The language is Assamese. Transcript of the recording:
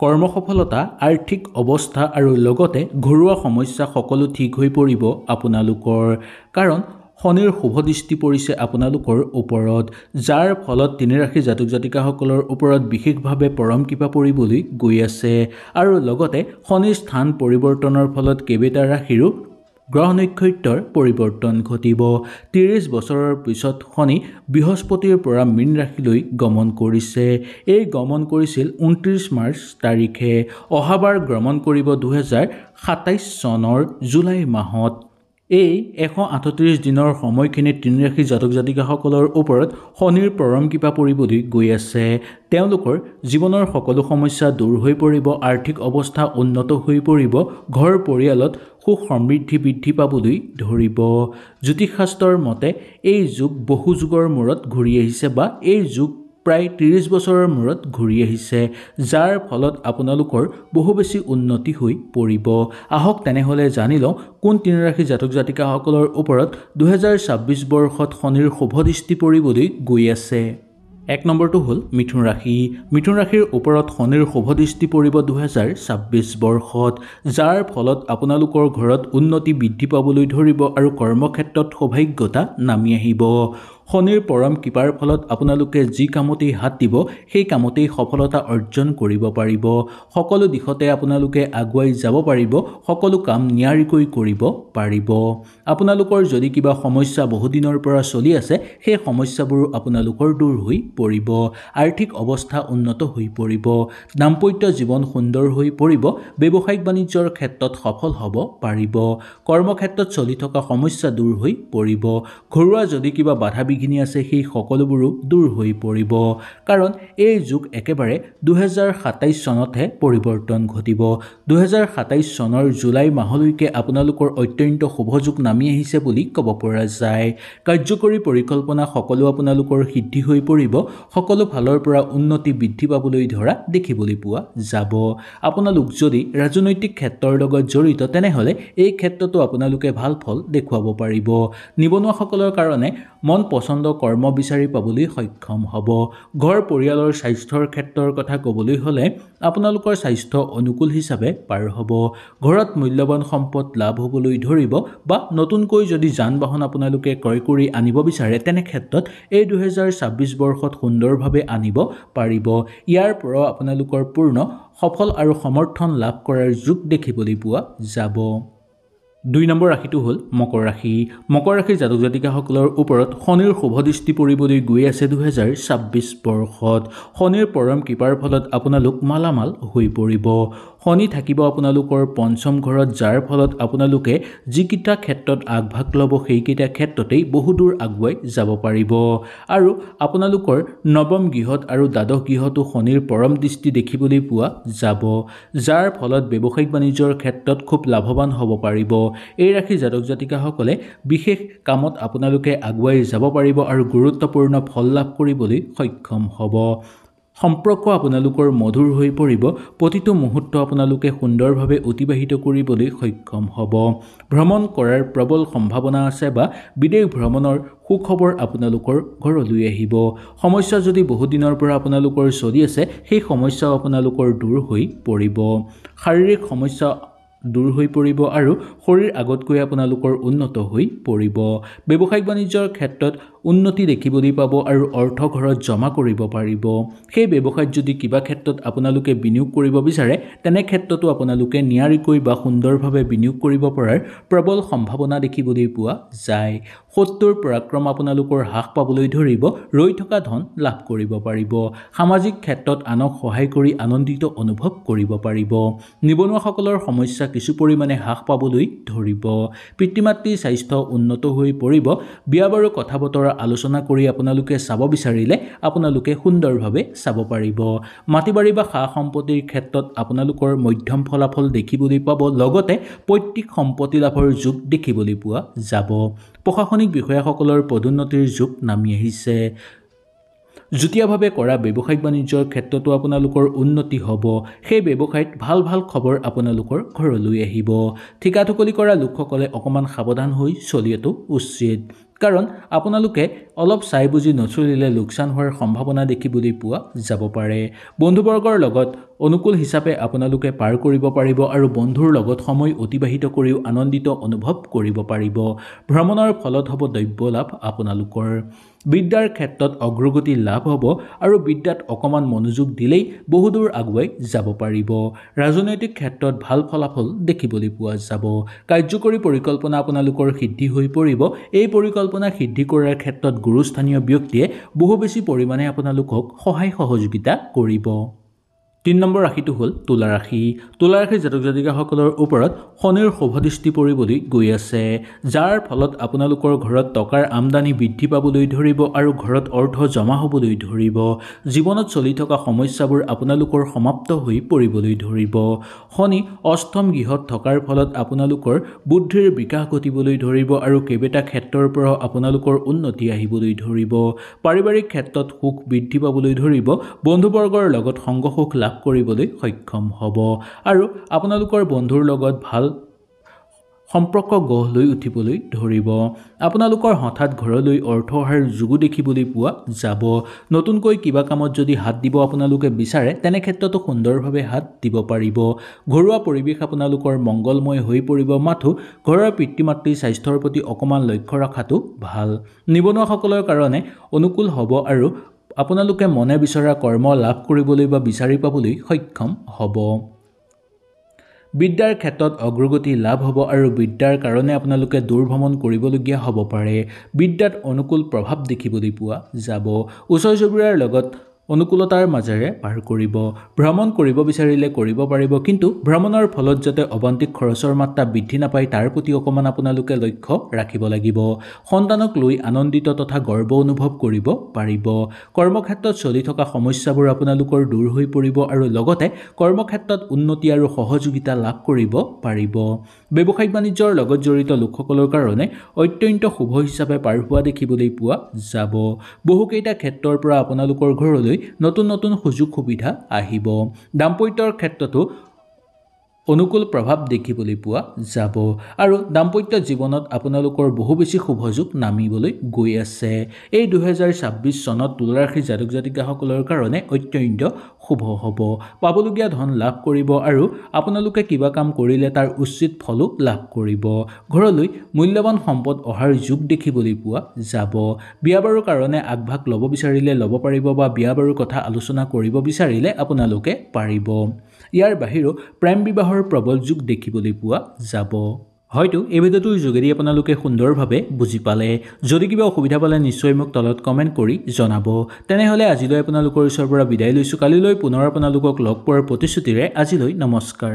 কৰ্মসফলতা, আৰ্থিক অৱস্থা আৰু লগতে ঘৰুৱা সমস্যা সকলো ঠিক হৈ পৰিব আপোনালোকৰ। কাৰণ শনিৰ শুভ দৃষ্টি পৰিছে আপোনালোকৰ ওপৰত, যাৰ ফলত তিনি ৰাশি জাতক জাতিকাসকলৰ ওপৰত বিশেষভাৱে পৰম কৃপা পৰিবলৈ গৈ আছে। আৰু লগতে শনিৰ স্থান পৰিৱৰ্তনৰ ফলত কেইবাটা ৰাশিৰো গ্ৰহ নক্ষত্ৰৰ পৰিৱৰ্তন ঘটিব। 30 বছৰৰ পিছত শনি বৃহস্পতিৰ পৰা মীন ৰাশিলৈ গমন কৰিছে। এই গমন কৰিছিল 29 মাৰ্চ তাৰিখে। অহাবাৰ গমন কৰিব 2027 চনৰ জুলাই মাহত। এই 138 দিনৰ সময়খিনিত তিনি ৰাশি জাতক জাতিকাসকলৰ ওপৰত শনিৰ পৰম কৃপা পৰিবলৈ গৈ আছে। তেওঁলোকৰ জীৱনৰ সকলো সমস্যা দূৰ হৈ পৰিব, আৰ্থিক অৱস্থা উন্নত হৈ পৰিব, ঘৰ পৰিয়ালত সুখ সমৃদ্ধি বৃদ্ধি পাবলৈ ধৰিব। জ্যোতিষশাস্ত্ৰৰ মতে এই যুগ বহু যুগৰ মূৰত ঘূৰি আহিছে বা এই যুগ প্ৰায় 30 বছৰৰ মূৰত ঘূৰি আহিছে, যাৰ ফলত আপোনালোকৰ বহু বেছি উন্নতি হৈ পৰিব। আহক তেনেহ'লে জানি লওঁ কোন তিনি ৰাশি জাতক জাতিকাসকলৰ ওপৰত 2026 বৰ্ষত শনিৰ শুভ দৃষ্টি পৰিবলৈ গৈ আছে। 1 নম্বৰটো হ'ল মিথুন ৰাশি। মিথুন ৰাশিৰ ওপৰত শনিৰ শুভ দৃষ্টি পৰিব 2026 বৰ্ষত, যাৰ ফলত আপোনালোকৰ ঘৰত উন্নতি বৃদ্ধি পাবলৈ ধৰিব আৰু কৰ্মক্ষেত্ৰত সৌভাগ্যতা নামি আহিব। শনিৰ পৰম কৃপাৰ ফলত আপোনালোকে যি কামতেই হাত দিব সেই কামতেই সফলতা অৰ্জন কৰিব পাৰিব। সকলো দিশতে আপোনালোকে আগুৱাই যাব পাৰিব, সকলো কাম নিয়াৰিকৈ কৰিব পাৰিব। আপোনালোকৰ যদি কিবা সমস্যা বহুদিনৰ পৰা চলি আছে সেই সমস্যাবোৰো আপোনালোকৰ দূৰ হৈ পৰিব। আৰ্থিক অৱস্থা উন্নত হৈ পৰিব, দাম্পত্য জীৱন সুন্দৰ হৈ পৰিব, ব্যৱসায়িক বাণিজ্যৰ ক্ষেত্ৰত সফল হ'ব পাৰিব, কৰ্মক্ষেত্ৰত চলি থকা সমস্যা দূৰ হৈ পৰিব, ঘৰুৱা যদি কিবা বাধা বিঘিনি আছে সেই সকলোবোৰো দূৰ হৈ পৰিব। কাৰণ এই যুগ একেবাৰে 2027 চনতহে পৰিৱৰ্তন ঘটিব। 2027 চনৰ জুলাই মাহলৈকে আপোনালোকৰ অত্যন্ত শুভ যুগ নামি আহিছে বুলি ক'ব পৰা যায়। কাৰ্যকৰী পৰিকল্পনা সকলো আপোনালোকৰ সিদ্ধি হৈ পৰিব, সকলো ফালৰ পৰা উন্নতি বৃদ্ধি পাবলৈ ধৰা দেখিবলৈ পোৱা যাব। আপোনালোক যদি ৰাজনৈতিক ক্ষেত্ৰৰ লগত জড়িত তেনেহ'লে এই ক্ষেত্ৰতো আপোনালোকে ভাল ফল দেখুৱাব পাৰিব। নিবনুৱাসকলৰ কাৰণে মন পচন্দ কৰ্ম বিচাৰি পাবলৈ সক্ষম হ'ব। ঘৰ পৰিয়ালৰ স্বাস্থ্যৰ ক্ষেত্ৰৰ কথা ক'বলৈ হ'লে আপোনালোকৰ স্বাস্থ্য অনুকূল হিচাপে পাৰ হ'ব। ঘৰত মূল্যৱান সম্পদ লাভ হ'বলৈ ধৰিব বা নতুনকৈ যদি যান বাহন আপোনালোকে ক্ৰয় কৰি আনিব বিচাৰে তেনে ক্ষেত্ৰত এই 2026 বৰ্ষত সুন্দৰভাৱে আনিব পাৰিব। ইয়াৰ পৰাও আপোনালোকৰ পূৰ্ণ সফল আৰু সমৰ্থন লাভ কৰাৰ যুগ দেখিবলৈ পোৱা যাব। 2 নম্বৰ ৰাশিটো হ'ল মকৰ ৰাশি। মকৰ ৰাশিৰ জাতক জাতিকাসকলৰ ওপৰত শনিৰ শুভ দৃষ্টি পৰিবলৈ গৈ আছে 2026 বৰ্ষত। শনিৰ পৰম কৃপাৰ ফলত আপোনালোক মালামাল হৈ পৰিব। শনি থাকিব আপোনালোকৰ পঞ্চম ঘৰত, যাৰ ফলত আপোনালোকে যিকেইটা ক্ষেত্ৰত আগভাগ ল'ব সেইকেইটা ক্ষেত্ৰতেই বহুদূৰ আগুৱাই যাব পাৰিব। আৰু আপোনালোকৰ নৱম গৃহত আৰু দ্বাদশ গৃহতো শনিৰ পৰম দৃষ্টি দেখিবলৈ পোৱা যাব, যাৰ ফলত ব্যৱসায়িক বাণিজ্যৰ ক্ষেত্ৰত খুব লাভৱান হ'ব পাৰিব। এই ৰাশিৰ জাতক জাতিকাসকলে বিশেষ কামত আপোনালোকে আগুৱাই যাব পাৰিব আৰু গুৰুত্বপূৰ্ণ ফল লাভ কৰিবলৈ সক্ষম হ'ব। সম্পৰ্ক আপোনালোকৰ মধুৰ হৈ পৰিব, প্ৰতিটো মুহূৰ্ত আপোনালোকে সুন্দৰভাৱে অতিবাহিত কৰিবলৈ সক্ষম হ'ব। ভ্ৰমণ কৰাৰ প্ৰবল সম্ভাৱনা আছে বা বিদেশ ভ্ৰমণৰ সুখবৰ আপোনালোকৰ ঘৰলৈ আহিব। সমস্যা যদি বহুদিনৰ পৰা আপোনালোকৰ চলি আছে সেই সমস্যাও আপোনালোকৰ দূৰ হৈ পৰিব। শাৰীৰিক সমস্যা দূৰ হৈ পৰিব আৰু শৰীৰ আগতকৈ আপোনালোকৰ উন্নত হৈ পৰিব। ব্যৱসায়িক বাণিজ্যৰ ক্ষেত্ৰত উন্নতি দেখিবলৈ পাব আৰু অৰ্থ ঘৰত জমা কৰিব পাৰিব। সেই ব্যৱসায়ত যদি কিবা ক্ষেত্ৰত আপোনালোকে বিনিয়োগ কৰিব বিচাৰে তেনে ক্ষেত্ৰতো আপোনালোকে নিয়াৰিকৈ বা সুন্দৰভাৱে বিনিয়োগ কৰিব পৰাৰ প্ৰবল সম্ভাৱনা দেখিবলৈ পোৱা যায়। শত্ৰুৰ পৰাক্ৰম আপোনালোকৰ হ্ৰাস পাবলৈ ধৰিব, ৰৈ থকা ধন লাভ কৰিব পাৰিব। সামাজিক ক্ষেত্ৰত আনক সহায় কৰি আনন্দিত অনুভৱ কৰিব পাৰিব। নিবনুৱাসকলৰ সমস্যা কিছু পৰিমাণে হ্ৰাস পাবলৈ ধৰিব। পিতৃ মাতৃৰ স্বাস্থ্য উন্নত হৈ পৰিব। বিয়া বাৰু কথা বতৰা আলোচনা কৰি আপোনালোকে চাব বিচাৰিলে আপোনালোকে সুন্দৰভাৱে চাব পাৰিব। মাটি বাৰী বা সা সম্পত্তিৰ ক্ষেত্ৰত আপোনালোকৰ মধ্যম ফলাফল দেখিবলৈ পাব, লগতে পৈতৃক সম্পত্তি লাভৰ যোগ দেখিবলৈ পোৱা যাব। প্ৰশাসনিক বিষয়াসকলৰ পদোন্নতিৰ যোগ নামি আহিছে। যুটীয়াভাৱে কৰা ব্যৱসায়িক বাণিজ্যৰ ক্ষেত্ৰতো আপোনালোকৰ উন্নতি হ'ব। সেই ব্যৱসায়ত ভাল ভাল খবৰ আপোনালোকৰ ঘৰলৈ আহিব। ঠিকা ঠুকলি কৰা লোকসকলে অকণমান সাৱধান হৈ চলিয়াটো উচিত, কাৰণ আপোনালোকে অলপ চাই বুজি নচলিলে লোকচান হোৱাৰ সম্ভাৱনা দেখিবলৈ পোৱা যাব পাৰে। বন্ধুবৰ্গৰ লগত অনুকূল হিচাপে আপোনালোকে পাৰ কৰিব পাৰিব আৰু বন্ধুৰ লগত সময় অতিবাহিত কৰিও আনন্দিত অনুভৱ কৰিব পাৰিব। ভ্ৰমণৰ ফলত হ'ব দ্ৰব্য লাভ আপোনালোকৰ। বিদ্যাৰ ক্ষেত্ৰত অগ্ৰগতি লাভ হ'ব আৰু বিদ্যাত অকণমান মনোযোগ দিলেই বহুদূৰ আগুৱাই যাব পাৰিব। ৰাজনৈতিক ক্ষেত্ৰত ভাল ফলাফল দেখিবলৈ পোৱা যাব। কাৰ্যকৰী পৰিকল্পনা আপোনালোকৰ সিদ্ধি হৈ পৰিব। এই পৰিকল্পনা সিদ্ধি কৰাৰ ক্ষেত্ৰত গুৰুস্থানীয় ব্যক্তিয়ে বহু বেছি পৰিমাণে আপোনালোকক সহায় সহযোগিতা কৰিব। 3 নম্বৰ ৰাশিটো হ'ল তুলা ৰাশি। তুলা ৰাশিৰ জাতক জাতিকাসকলৰ ওপৰত শনিৰ শুভদৃষ্টি পৰিবলৈ গৈ আছে, যাৰ ফলত আপোনালোকৰ ঘৰত টকাৰ আমদানি বৃদ্ধি পাবলৈ ধৰিব আৰু ঘৰত অৰ্থ জমা হ'বলৈ ধৰিব। জীৱনত চলি থকা সমস্যাবোৰ আপোনালোকৰ সমাপ্ত হৈ পৰিবলৈ ধৰিব। শনি অষ্টম গৃহত থকাৰ ফলত আপোনালোকৰ বুদ্ধিৰ বিকাশ ঘটিবলৈ ধৰিব আৰু কেইবাটা ক্ষেত্ৰৰ পৰা আপোনালোকৰ উন্নতি আহিবলৈ ধৰিব। পাৰিবাৰিক ক্ষেত্ৰত সুখ বৃদ্ধি পাবলৈ ধৰিব। বন্ধুবৰ্গৰ লগত সংগ সুখ লাভ কৰিবলৈ সক্ষম হ'ব আৰু আপোনালোকৰ বন্ধুৰ লগত ভাল সম্পৰ্ক গঢ় লৈ উঠিবলৈ ধৰিব। আপোনালোকৰ হঠাৎ ঘৰলৈ অৰ্থ অহাৰ যোগো দেখিবলৈ পোৱা যাব। নতুনকৈ কিবা কামত যদি হাত দিব আপোনালোকে বিচাৰে তেনে ক্ষেত্ৰতো সুন্দৰভাৱে হাত দিব পাৰিব। ঘৰুৱা পৰিৱেশ আপোনালোকৰ মংগলময় হৈ পৰিব, মাথো ঘৰৰ পিতৃ মাতৃৰ স্বাস্থ্যৰ প্ৰতি অকণমান লক্ষ্য ৰখাটো ভাল। নিবনুৱাসকলৰ কাৰণে অনুকূল হ'ব আৰু আপোনালোকে মনে বিচৰা কৰ্ম লাভ কৰিবলৈ বা বিচাৰি পাবলৈ সক্ষম হ'ব। বিদ্যাৰ ক্ষেত্ৰত অগ্ৰগতি লাভ হ'ব আৰু বিদ্যাৰ কাৰণে আপোনালোকে দূৰ ভ্ৰমণ কৰিবলগীয়া হ'ব পাৰে। বিদ্যাত অনুকূল প্ৰভাৱ দেখিবলৈ পোৱা যাব। ওচৰ চুবুৰীয়াৰ লগত অনুকূলতাৰ মাজেৰে পাৰ কৰিব। ভ্ৰমণ কৰিব বিচাৰিলে কৰিব পাৰিব, কিন্তু ভ্ৰমণৰ ফলত যাতে অবান্তিক খৰচৰ মাত্ৰা বৃদ্ধি নাপায় তাৰ প্ৰতি অকণমান আপোনালোকে লক্ষ্য ৰাখিব লাগিব। সন্তানক লৈ আনন্দিত তথা গৰ্ব অনুভৱ কৰিব পাৰিব। কৰ্মক্ষেত্ৰত চলি থকা সমস্যাবোৰ আপোনালোকৰ দূৰ হৈ পৰিব আৰু লগতে কৰ্মক্ষেত্ৰত উন্নতি আৰু সহযোগিতা লাভ কৰিব পাৰিব। ব্যৱসায়িক বাণিজ্যৰ লগত জড়িত লোকসকলৰ কাৰণে অত্যন্ত শুভ হিচাপে পাৰ হোৱা দেখিবলৈ পোৱা যাব। বহুকেইটা ক্ষেত্ৰৰ পৰা আপোনালোকৰ ঘৰলৈ নতুন নতুন সুযোগ সুবিধা আহিব। দাম্পত্যৰ ক্ষেত্ৰতো অনুকূল প্ৰভাৱ দেখিবলৈ পোৱা যাব আৰু দাম্পত্য জীৱনত আপোনালোকৰ বহু বেছি শুভযোগ নামিবলৈ গৈ আছে। এই 2026 চনত তুলা ৰাশিৰ জাতক জাতিকাসকলৰ কাৰণে অত্যন্ত শুভ হ'ব। পাবলগীয়া ধন লাভ কৰিব আৰু আপোনালোকে কিবা কাম কৰিলে তাৰ উচিত ফলো লাভ কৰিব। ঘৰলৈ মূল্যৱান সম্পদ অহাৰ যোগ দেখিবলৈ পোৱা যাব। বিয়া বাৰুৰ কাৰণে আগভাগ ল'ব বিচাৰিলে ল'ব পাৰিব বা বিয়া বাৰুৰ কথা আলোচনা কৰিব বিচাৰিলে আপোনালোকে পাৰিব। ইয়াৰ বাহিৰেও প্ৰেম বিবাহৰ প্ৰবল যোগ দেখিবলৈ পোৱা যাব। হয়তো এই ভিডিঅ'টোৰ যোগেদি আপোনালোকে সুন্দৰভাৱে বুজি পালে। যদি কিবা অসুবিধা পালে নিশ্চয় মোক তলত কমেণ্ট কৰি জনাব। তেনেহ'লে আজিলৈ আপোনালোকৰ ওচৰৰ পৰা বিদায় লৈছোঁ। কালিলৈ পুনৰ আপোনালোকক লগ পোৱাৰ প্ৰতিশ্ৰুতিৰে আজিলৈ নমস্কাৰ।